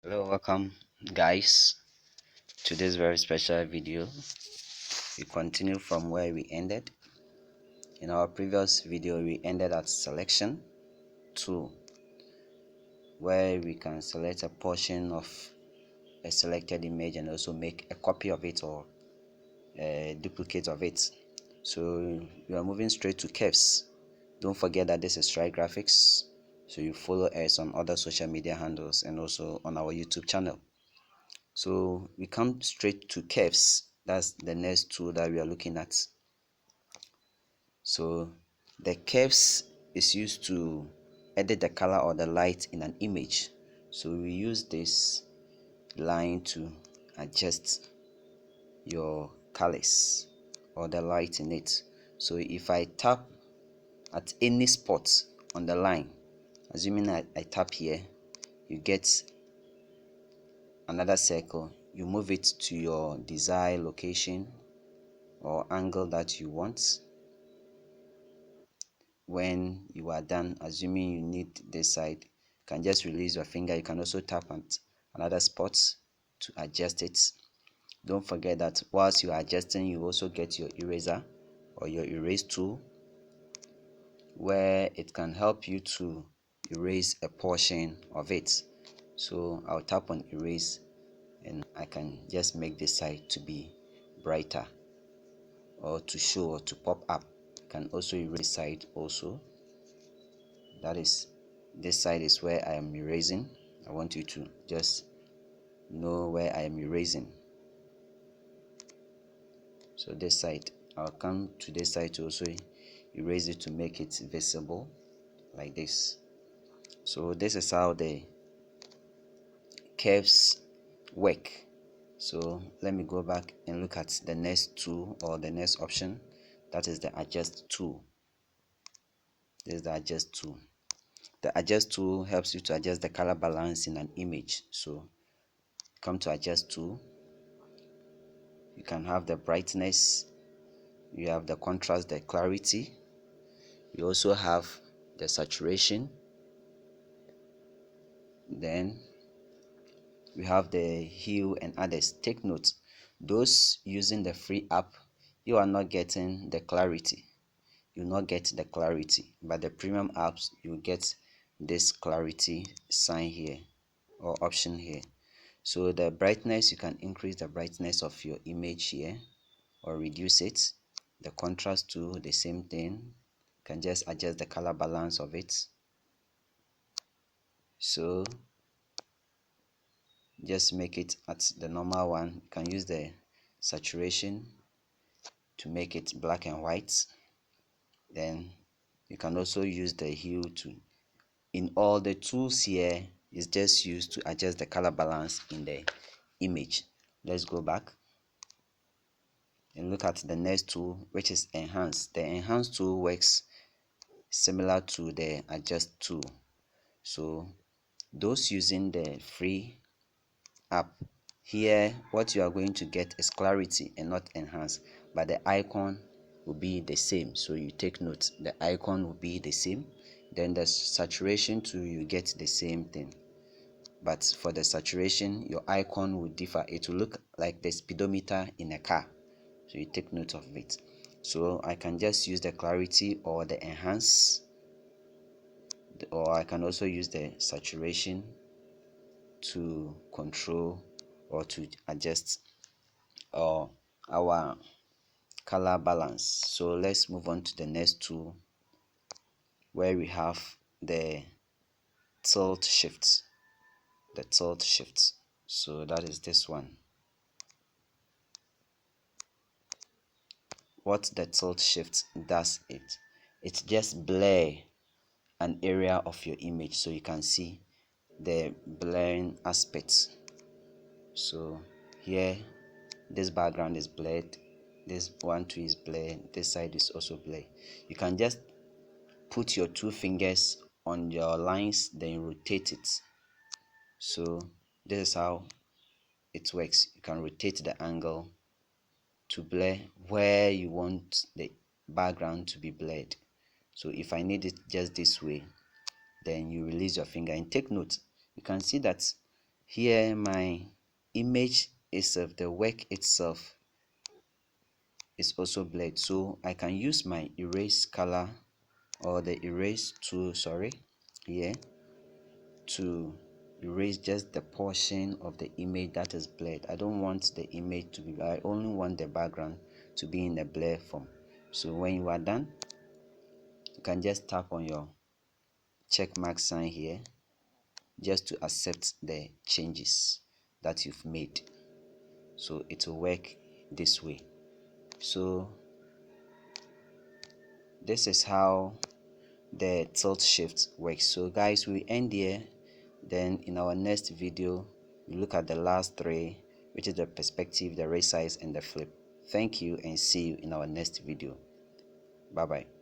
Hello, welcome guys to this very special video. We continue from where we ended. In our previous video, we ended at selection 2, where we can select a portion of a selected image and also make a copy of it or a duplicate of it. So we are moving straight to curves. Don't forget that this is Strike Graphics, so you follow us on other social media handles and also on our YouTube channel. So we come straight to curves. That's the next tool that we are looking at. So the curves is used to edit the color or the light in an image. So we use this line to adjust your colors or the light in it. So if I tap at any spot on the line, assuming I tap here, you get another circle. You move it to your desired location or angle that you want. When you are done, assuming you need this side, you can just release your finger. You can also tap at another spot to adjust it. Don't forget that whilst you are adjusting, you also get your eraser or your erase tool, where it can help you to erase a portion of it. So I'll tap on erase and I can just make this side to be brighter or to show or to pop up. You can also erase side also. That is, this side is where I am erasing. I want you to just know where I am erasing. So this side, I'll come to this side to also erase it to make it visible like this. So this is how the curves work. So let me go back and look at the next tool or the next option. That is the adjust tool. This is the adjust tool. The adjust tool helps you to adjust the color balance in an image. So come to adjust tool. You can have the brightness, you have the contrast, the clarity, you also have the saturation, then we have the hue and others. Take note, those using the free app, you are not getting the clarity. You will not get the clarity, but the premium apps, you get this clarity sign here or option here. So the brightness, you can increase the brightness of your image here or reduce it. The contrast too, the same thing. You can just adjust the color balance of it. So just make it at the normal one. You can use the saturation to make it black and white. Then you can also use the hue to, in all the tools here, is just used to adjust the color balance in the image. Let's go back and look at the next tool, which is enhance. The enhance tool works similar to the adjust tool. So those using the free app, here what you are going to get is clarity and not enhance, but the icon will be the same. So you take note, the icon will be the same. Then the saturation too, you get the same thing, but for the saturation your icon will differ. It will look like the speedometer in a car, so you take note of it. So I can just use the clarity or the enhance, or I can also use the saturation to control or to adjust our color balance. So let's move on to the next tool, where we have the tilt shift. The tilt shift, so that is this one. What the tilt shift does, it just blur an area of your image so you can see the blurring aspects. So here this background is blurred, this one too is blurred, this side is also blurred. You can just put your two fingers on your lines, then rotate it. So this is how it works. You can rotate the angle to blur where you want the background to be blurred. So if I need it just this way, then you release your finger and take note. You can see that Here my image itself, the work itself is also blurred, so I can use my erase color or the erase tool, sorry, here to erase just the portion of the image that is blurred. I don't want the image to be, I only want the background to be in the blur form. So when you are done, you can just tap on your check mark sign here just to accept the changes that you've made. So it will work this way. So this is how the tilt shift works. So guys, we end here. Then in our next video we look at the last three, which is the perspective, the resize, and the flip. Thank you, and see you in our next video. Bye bye.